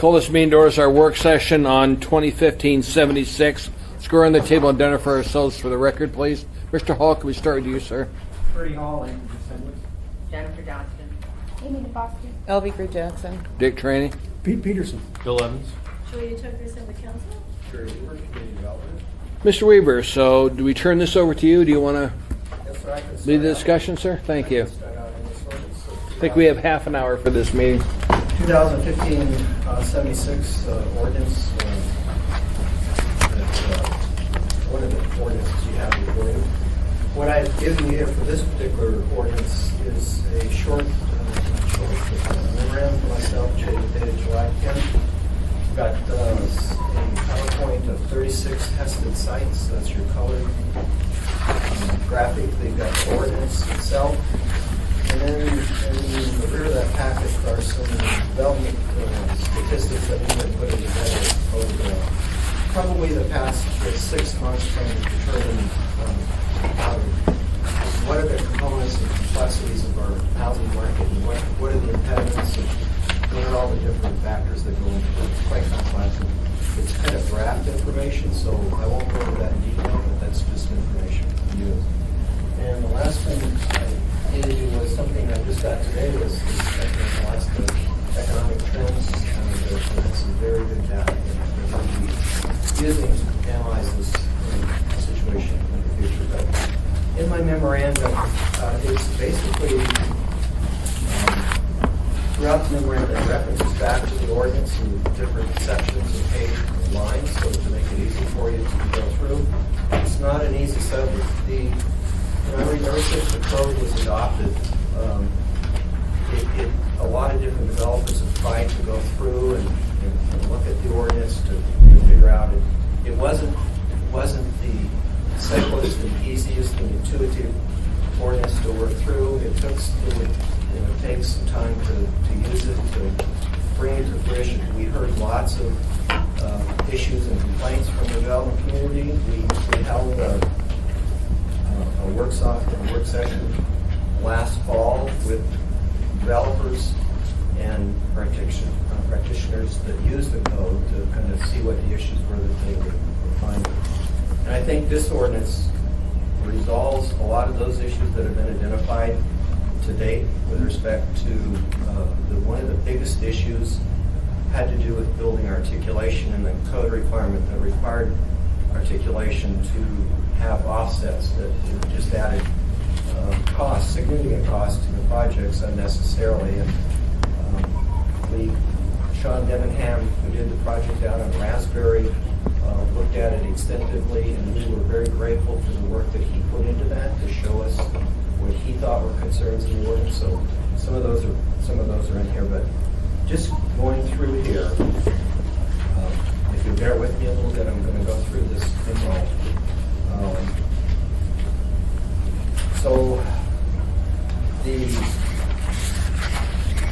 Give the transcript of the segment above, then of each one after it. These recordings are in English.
Call this meeting to order our work session on 2015-76. Let's go around the table and identify ourselves for the record, please. Mr. Hall, can we start with you, sir? Freddie Hall, Andrew Assembly. Jennifer Johnston. Amy DeFoster. Elvie Green Jackson. Dick Traney. Pete Peterson. Bill Evans. Julia Tucker, Assembly Council. Jerry Weaver, Community Development. Mr. Weaver, so do we turn this over to you? Do you want to Yes, sir, I can lead start the out. discussion, sir? Thank you. Start out on this one. I think we have half an hour for this meeting. 2015-76 ordinance. One of the ordinances you have before you. What I've given you here for this particular ordinance is a short memorandum for myself, dated July 10th. Got a PowerPoint of 36 tested sites. That's your colored graphic. They've got the ordinance itself. And then in the rear of that packet are some development statistics that we've been putting together over probably the past 6 months, trying to determine what are the components and complexities of our housing market and what are the impediments and what are all the different factors that go into it. It's quite complex. It's kind of draft information, so I won't go into that in detail, but that's just information to use. And the last thing I needed to do was something I just got today was the economic trends. There's some very good data that we're going to be using to analyze this situation in the future. But in my memorandum, it's basically throughout the memorandum, it references back to the ordinance and different sections and pages and lines, so to make it easy for you to go through. It's not an easy subject. Ever since the code was adopted, a lot of different developers have tried to go through and look at the ordinance to figure out it wasn't the simplest and easiest and intuitive ordinance to work through. It takes some time to use it, to bring it to fruition. We heard lots of issues and complaints from the development community. We held a work session last fall with developers and practitioners that use the code to kind of see what the issues were that they were finding. And I think this ordinance resolves a lot of those issues that have been identified to date with respect to one of the biggest issues had to do with building articulation and the code requirement that required articulation to have offsets that just added significant cost to the projects unnecessarily. And Sean Debenham, who did the project out on Raspberry, looked at it extensively, and we were very grateful for the work that he put into that to show us what he thought were concerns in the ordinance. So some of those are in here, but just going through here, if you bear with me a little bit, I'm going to go through this in all. So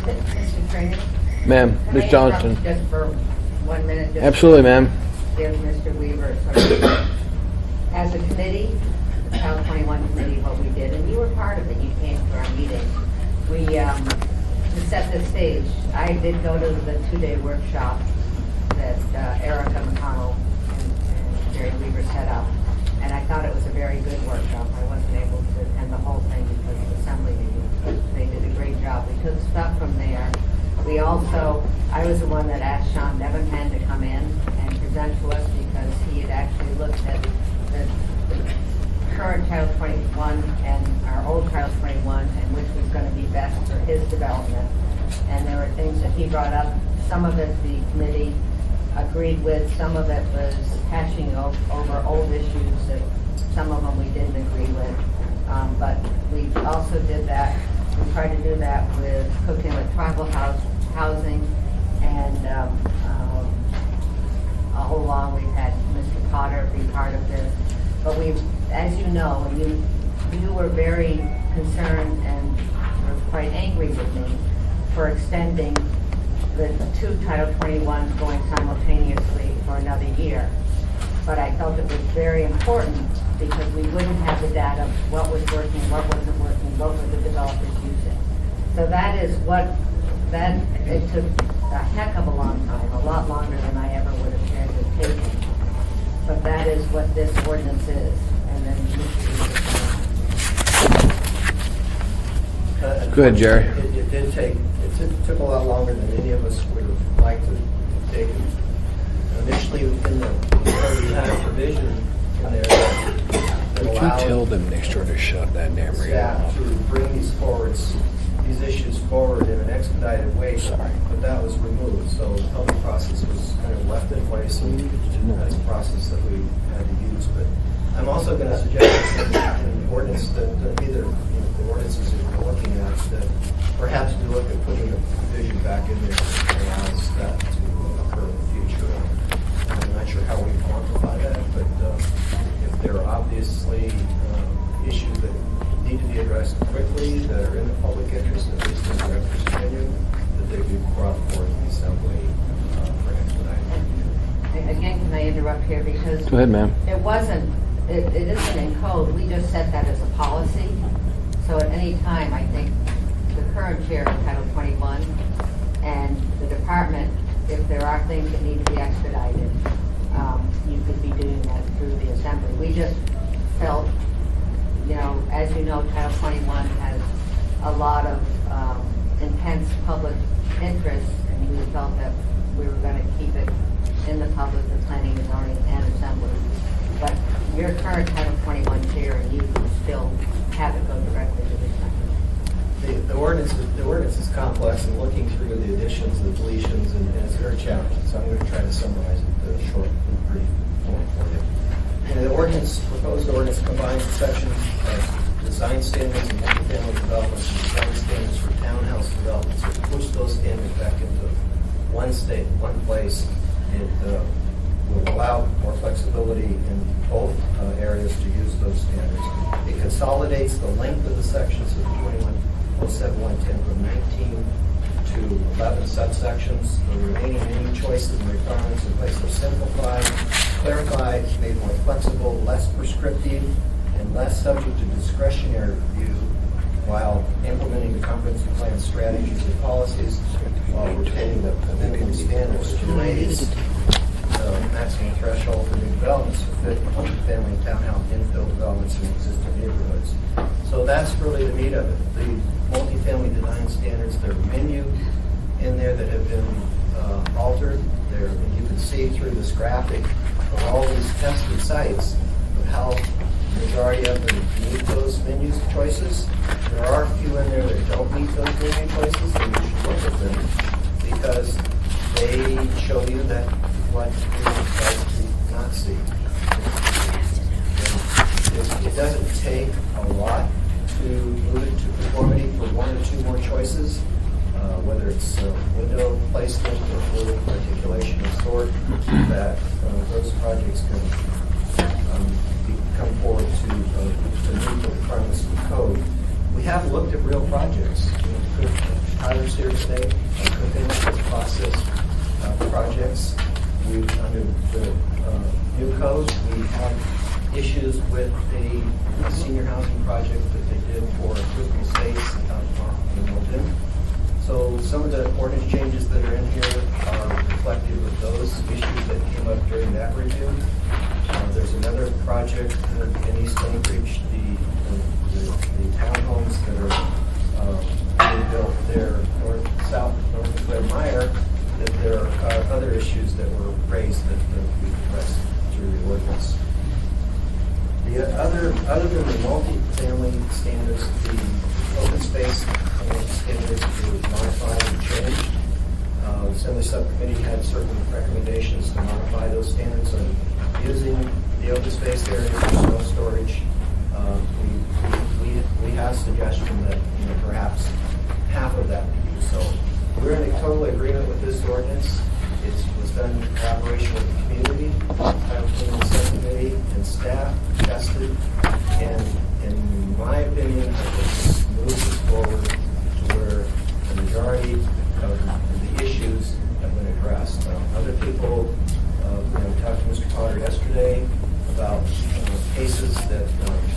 Mr. Trainer? Ma'am, Can Ms. I Johnston. interrupt just for 1 minute? Just Absolutely, ma'am. Give Mr. Weaver as a committee, the Title 21 committee, what we did, and you were part of it. You came to our meeting. We to set the stage. I did go to the 2-day workshop that Erica McConnell and Jerry Weaver set up, and I thought it was a very good workshop. I wasn't able to attend the whole thing because of assembly meetings, but they did a great job. We took stuff from there. I was the one that asked Sean Debenham to come in and present to us because he had actually looked at the current Title 21 and our old Title 21 and which was going to be best for his development. And there were things that he brought up. Some of it the committee agreed with, some of it was hashing over old issues that some of them we didn't agree with. But we also did that. We tried to do that with cooking with tribal housing, and all along we've had Mr. Potter be part of this. But as you know, you were very concerned and were quite angry with me for extending the 2 Title 21s going simultaneously for another year. But I felt it was very important because we wouldn't have the data, what was working, what wasn't working, what were the developers using. So that is what that, it took a heck of a long time, a lot longer than I ever would have anticipated. But that is what this ordinance is, and then. Go ahead, Jerry. It took a lot longer than any of us would have liked to have taken. Initially, we had a provision in there that Would you allowed tell them next door to shut that damn radio staff off? to bring these issues forward in an expedited way. Sorry. But that was removed, so the public process was kind of left in place, and that's a process that we had to use. But I'm also going to suggest in the ordinance that either the ordinances that we're looking at, that perhaps we look at putting a provision back in there that allows that to occur in the future. I'm not sure how we quantify that, but if there are obviously issues that need to be addressed quickly, that are in the public interest, at least in the director's opinion, that they be brought forth in the assembly for expedited. Again, can I interrupt here, because Go ahead, ma'am. it isn't in code, we just set that as a policy. So at any time, I think the current chair of Title 21 and the department, if there are things that need to be expedited, you could be doing that through the assembly. We just felt, as you know, Title 21 has a lot of intense public interest, and we felt that we were going to keep it in the public, the planning and zoning and assembly. But your current Title 21 chair, and you can still have it go directly to the assembly. The ordinance is complex, and looking through the additions, the deletions, and it's very challenging. So I'm going to try to summarize it short and brief form for you. And the proposed ordinance combines the sections of design standards and multifamily developments and design standards for townhouse developments. So to push those standards back into one state, one place, it will allow more flexibility in both areas to use those standards. It consolidates the length of the sections of 2107-110 from 19 to 11 subsections. The remaining choices and requirements in place are simplified, clarified, made more flexible, less prescriptive, and less subject to discretionary review, while implementing the comprehensive plan strategies and policies while retaining the minimum standards to raise the maximum threshold for new developments to fit multifamily townhouse infill developments in existing neighborhoods. So that's really the meat of it. The multifamily design standards, there are menu in there that have been altered. There, you can see through this graphic of all these tested sites of how the majority of them meet those menu choices. There are a few in there that don't meet those menu choices, and you should look at them because they show you that what you would like to not see. It doesn't take a lot to move it to conformity for one or two more choices, whether it's window placement or fluid articulation of sort, that those projects can come forward to meet the requirements of the code. We have looked at real projects. Tyler's here today. Could they look at process projects? Under the new code, we have issues with a senior housing project that they did for Crystal Estates in Milton. So some of the ordinance changes that are in here are reflective of those issues that came up during that review. There's another project in East Lane Creek, the townhomes that are being built there south of Claire Meyer, that there are other issues that were raised that we addressed through the ordinance. Other than the multi-family standards, the open space standards were modified and changed. The Assembly Subcommittee had certain recommendations to modify those standards on using the open space areas for snow storage. We have suggestion that perhaps half of that be used. So we're in total agreement with this ordinance. It was done in collaboration with the community, the subcommittee, and staff, tested, and in my opinion, I think this moves us forward to where the majority of the issues have been addressed. Other people, talked to Mr. Potter yesterday about cases that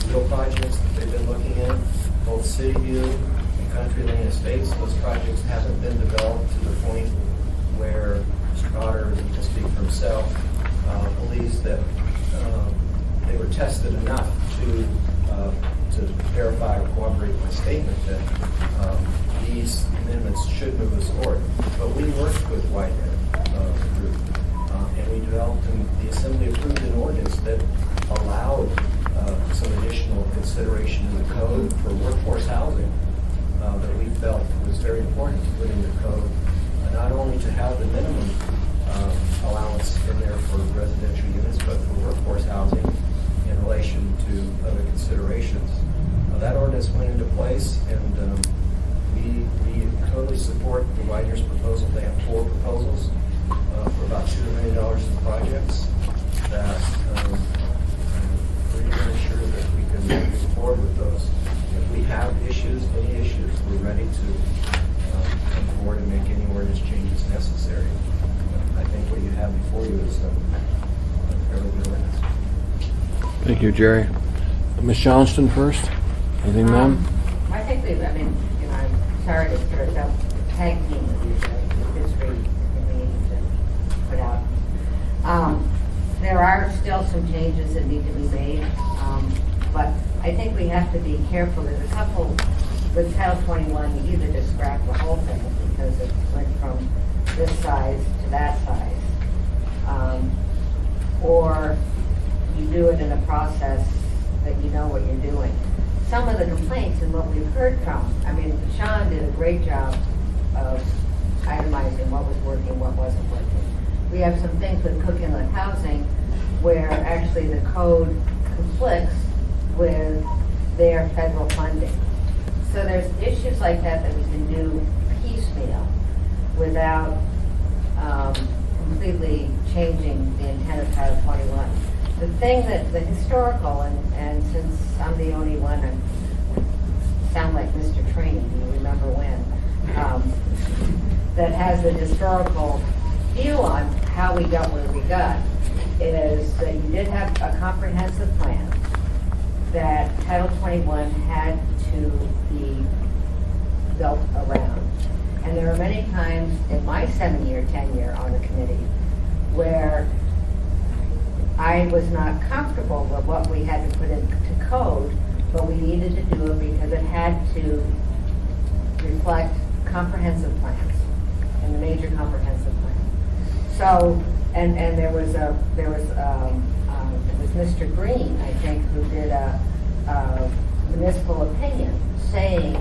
real projects that they've been looking at, both City View and Country Lane Estates. Those projects haven't been developed. is it enough to verify or corroborate my statement that these amendments should move us forward? But we worked with Whitehead Group, and we developed, and the Assembly approved an ordinance that allowed some additional consideration in the code for workforce housing that we felt was very important to put in the code, not only to have the minimum allowance in there for residential units, but for workforce housing in relation to other considerations. That ordinance went into place, and we totally support the Widener's proposal. They have 4 proposals for about $2 million in projects that we're pretty sure that we can move forward with those. If we have issues, any issues, we're ready to come forward and make any ordinance changes necessary. I think what you have before you is a fairly good ordinance. Thank you, Jerry. Ms. Johnston first. Anything, ma'am? I think I'm sorry to sort of tag team with you, the history that we need to put out. There are still some changes that need to be made, but I think we have to be careful. There's a couple with Title 21, you either just scrap the whole thing because it went from this size to that size, or you do it in a process that you know what you're doing. Some of the complaints and what we've heard from, Sean did a great job of itemizing what was working, what wasn't working. We have some things with Cook Inlet Housing where actually the code conflicts with their federal funding. So there's issues like that we can do piecemeal without completely changing the intent of Title 21. The thing that the historical, and since I'm the only one, I sound like Mr. Train, do you remember when, that has the historical view on how we got where we got, is that you did have a comprehensive plan that Title 21 had to be built around. And there are many times in my 7-year tenure on the committee where I was not comfortable with what we had to put into code, but we needed to do it because it had to reflect comprehensive plans and the major comprehensive plan. So, and there was Mr. Green, I think, who did a municipal opinion saying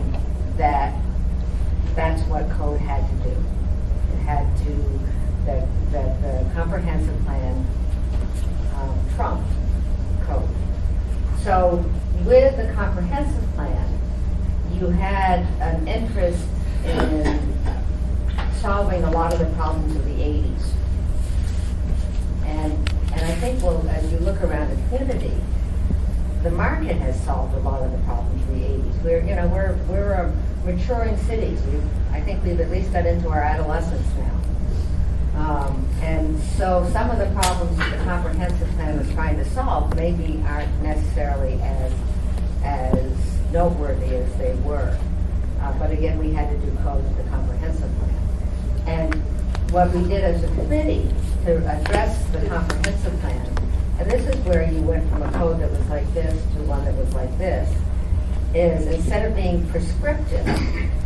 that that's what code had to do. It had to, that the comprehensive plan trumped code. So with the comprehensive plan, you had an interest in solving a lot of the problems of the 80s. And I think, well, as you look around the community, the market has solved a lot of the problems of the 80s. We're a maturing city. I think we've at least got into our adolescence now. And so some of the problems that the comprehensive plan was trying to solve maybe aren't necessarily as noteworthy as they were. But again, we had to do code with the comprehensive plan. And what we did as a committee to address the comprehensive plan, and this is where you went from a code that was like this to one that was like this, is instead of being prescriptive,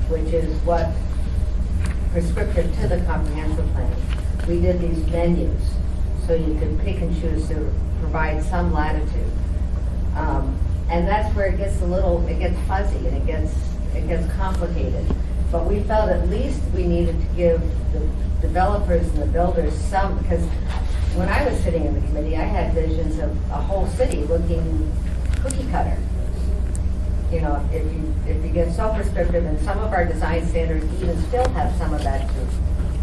which is what prescriptive to the comprehensive plan, we did these menus so you could pick and choose to provide some latitude. And that's where it gets fuzzy and it gets complicated. But we felt at least we needed to give the developers and the builders some, because when I was sitting in the committee, I had visions of a whole city looking cookie cutter. If you get so prescriptive, and some of our design standards even still have some of that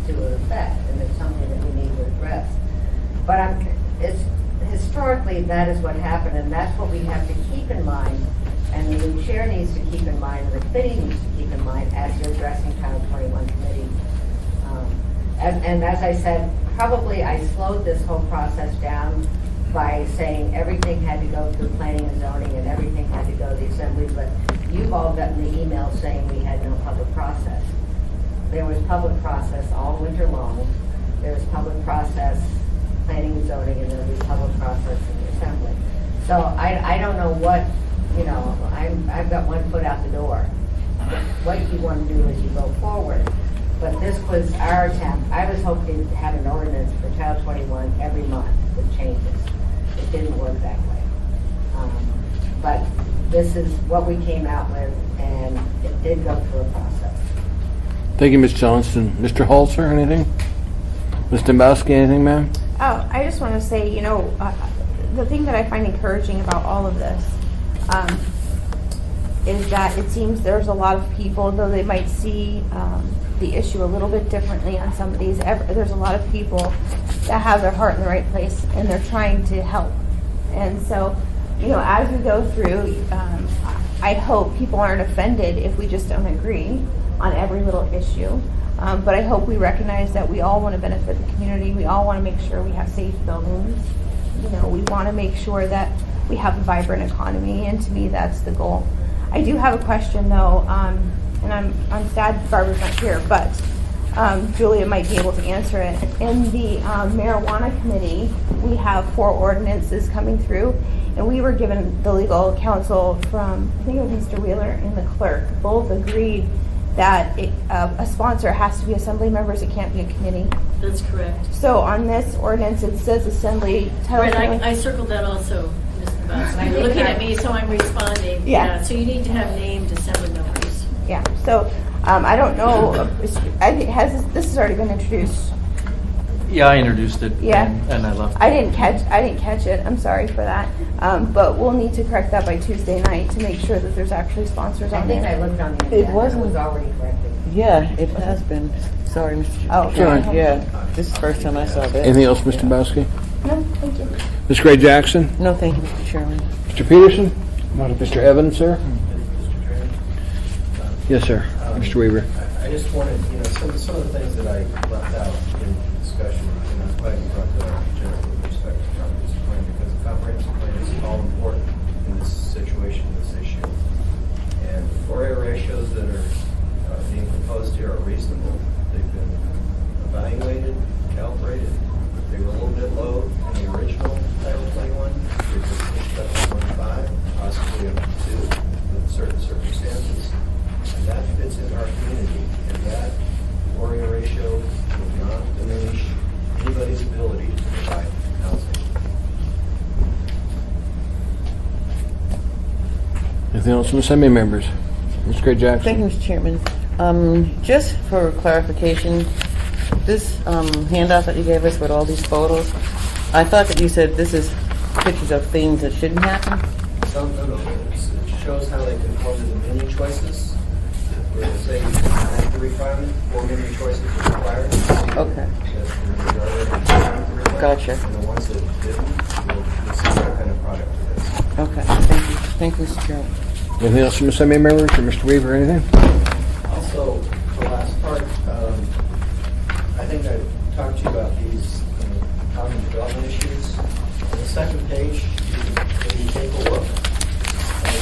to effect, and it's something that we need to address. But historically, that is what happened, and that's what we have to keep in mind, and the new chair needs to keep in mind, and the committee needs to keep in mind as you're addressing Title 21 committee. And as I said, probably I slowed this whole process down by saying everything had to go through planning and zoning and everything had to go to the assembly, but you've all gotten the email saying we had no public process. There was public process all winter long. There was public process, planning and zoning, and there was public process in the assembly. So I don't know what, you know, I've got one foot out the door. What you want to do is you go forward. But this was our attempt. I was hoping to have an ordinance for Title 21 every month with changes. It didn't work that way. But this is what we came out with, and it did go through a process. Thank you, Ms. Johnston. Mr. Holzer, anything? Ms. Dombowski, anything, ma'am? Oh, I just want to say, you know, the thing that I find encouraging about all of this is that it seems there's a lot of people, though they might see the issue a little bit differently on some of these, there's a lot of people that have their heart in the right place and they're trying to help. And so, you know, as we go through, I hope people aren't offended if we just don't agree on every little issue. But I hope we recognize that we all want to benefit the community. We all want to make sure we have safe buildings. You know, we want to make sure that we have a vibrant economy, and to me, that's the goal. I do have a question, though, and I'm sad Barbara's not here, but Julia might be able to answer it. In the marijuana committee, we have 4 ordinances coming through, and we were given the legal counsel from, I think it was Mr. Wheeler and the clerk, both agreed that a sponsor has to be assembly members, it can't be a committee. That's correct. So on this ordinance, it says assembly. Right, I circled that also, Ms. Bowski. You're looking at me, so I'm responding. Yeah. So you need to have named assembly members. Yeah, so I don't know, I think this has already been introduced. Yeah, I introduced it. Yeah. And I left. I didn't catch it, I'm sorry for that. But we'll need to correct that by Tuesday night to make sure that there's actually sponsors I on think there. I looked on the It agenda, it wasn't- was already corrected. Yeah, it has been. Sorry, Mr. Oh, Chairman. okay. Yeah, this is the first time I saw that. Anything else, Mr. Dombowski? No, thank you. Ms. Gray Jackson? No, thank you, Mr. Chairman. Mr. Peterson? Mr. Evans, sir? Mr. Chairman. Yes, sir. Mr. Weaver? I just wanted, you know, some of the things that I left out in the discussion, and I'm glad you brought that up, Jennifer, with respect to comprehensive plan, because the comprehensive plan is all important in this situation, this issue. And the 4A ratios that are being proposed here are reasonable. They've been evaluated, calibrated. They were a little bit low in the original Title 21. They just pushed up to 1.5, possibly up to 2 in certain circumstances. And that fits in our community, and that warrior ratio will not diminish anybody's ability to provide housing. Anything else from assembly members? Ms. Gray Jackson? Thank you, Mr. Chairman. Just for clarification, this handout that you gave us with all these photos, I thought that you said this is pictures of things that shouldn't happen. No. It shows how they conform to the menu choices. Where they say you have the requirement, 4 menu choices are required. Okay. That's the majority of the requirement. Gotcha. And the ones that didn't, you'll see what kind of product it is. Okay, thank you. Thank you, Mr. Chairman. Anything else from assembly members or Mr. Weaver, anything? Also, the last part, I think I talked to you about these housing development issues. On the second page, you take a look at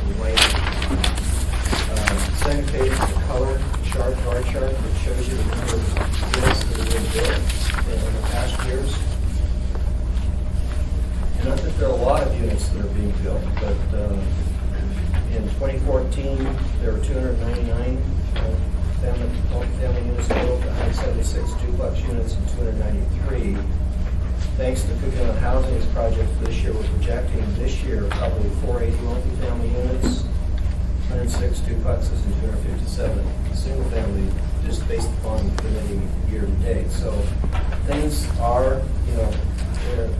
the white. Second page is the color chart, bar chart, that shows you the number of units that have been built in the past years. And not that there are a lot of units that are being built, but in 2014, there were 299 multi-family units built, 176 duplex units, and 293. Thanks to Cook Inlet Housing's project this year, we're projecting this year probably 480 multi-family units, 106 duplexes, and 257 single-family, just based upon committee year-to-date. So things are, you know,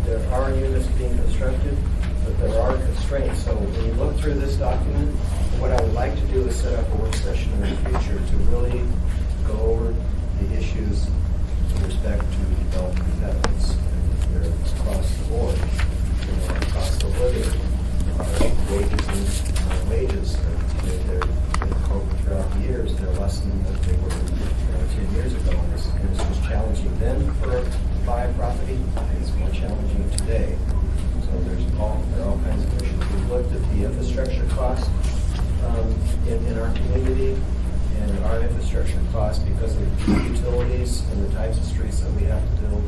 there are units being constructed, but there are constraints. So when you look through this document, what I would like to do is set up a work session in the future to really go over the issues with respect to development competitiveness. They're across the board, you know, cost of living, wages. They're throughout the years, they're less than what they were 10 years ago. And this was challenging then for to buy a property. It's more challenging today. So there are all kinds of issues. We've looked at the infrastructure cost in our community, and our infrastructure costs, because of the utilities and the types of streets that we have to build,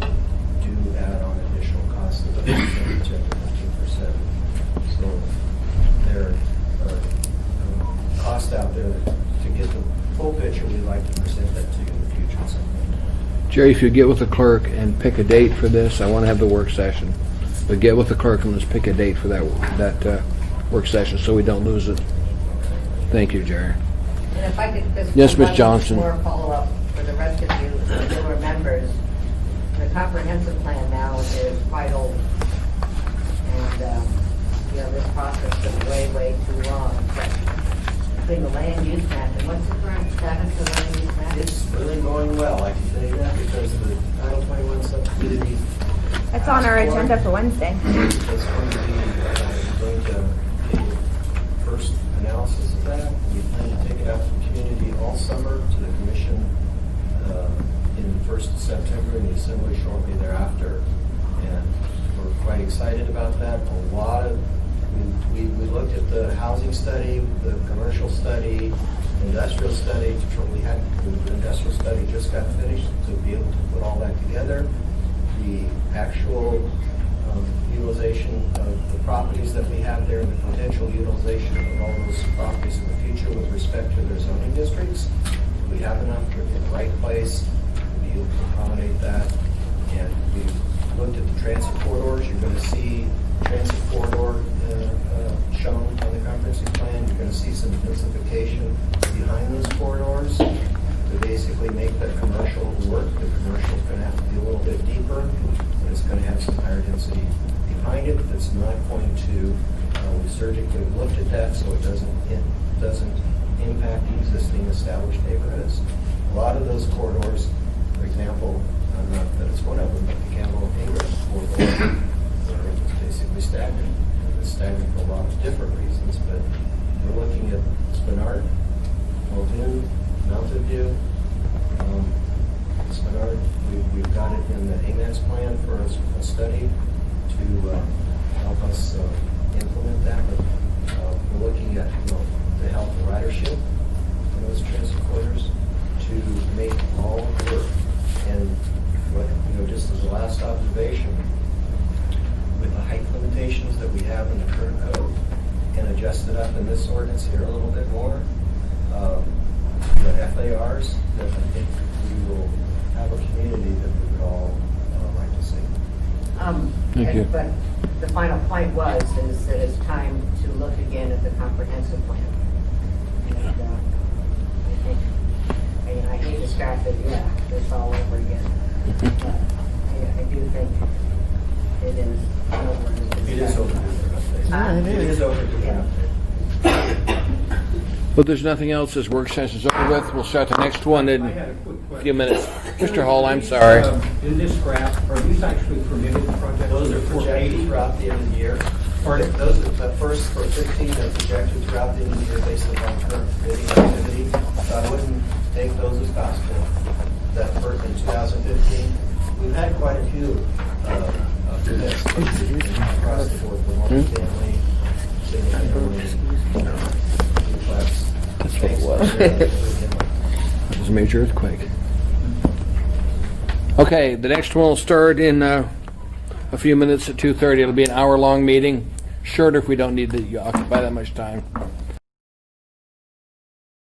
do do add on additional costs to the 10 to 15%. So there are costs out there that, to get the full picture, we'd like to present that to you in the future at some point. Jerry, if you get with the clerk and pick a date for this, I want to have the work session. But get with the clerk and let's pick a date for that work session so we don't lose it. Thank you, Jerry. And if I could just. Yes, Ms. one Johnson. More follow-up for the rest of you, the newer members. The comprehensive plan now is quite old. And, this process took way, way too long. But between the land use map, and what's the current status of the land use map? It's really going well, I can tell you that, because the Title 21 subcommittee. It's on our agenda for Wednesday. It's going to be, going to take a first analysis of that. We plan to take it out to the community all summer, to the commission in the 1st of September, and the assembly shortly thereafter. And we're quite excited about that. A lot of, we looked at the housing study, the commercial study, industrial study. We had, the industrial study just got finished to be able to put all that together. The actual utilization of the properties that we have there and the potential utilization of all those properties in the future with respect to their zoning districts. We have enough in the right place to be able to accommodate that. And we looked at the transit corridors. You're going to see transit corridor shown on the comprehensive plan. You're going to see some densification behind those corridors to basically make the commercial work. The commercial is going to have to be a little bit deeper, but it's going to have some higher density behind it. That's not going to, we surgically looked at that so it doesn't impact the existing established neighborhoods. A lot of those corridors, for example, not that it's one of them, but the Campbell Ingram corridor, it's basically stagnant. It's stagnant for a lot of different reasons, but we're looking at Spinard, Muldoon, Mountain View, Spinard. We've got it in the AMANS plan for a study to help us implement that. But we're looking at the health and ridership in those transit corridors to make all work. And just as a last observation, with the height limitations that we have in the current code, and adjust it up in this ordinance here a little bit more, the FARs, that I think we will have a community that we would all like to see. Thank you. But the final point is that it's time to look again at the comprehensive plan. And I think, I hate to start that, this all over again. But I do think it is overdue. It is overdue. It is overdue. Yeah. Well, there's nothing else. This work session's over with. We'll start the next one in I had a quick question. a few minutes. Mr. Hall, I'm sorry. In this graph, are these actually permitted projects? Those are projected throughout the end of the year. Those are the first for 15 are projected throughout the end of the year based upon current bidding activity. So I wouldn't take those as gospel. That first in 2015, we've had quite a few bids across the board for multifamily, single-family, duplex. That's what it was. It was a major earthquake. Okay, the next one will start in a few minutes at 2:30. It'll be an hour-long meeting. Shorter if we don't need to occupy that much time.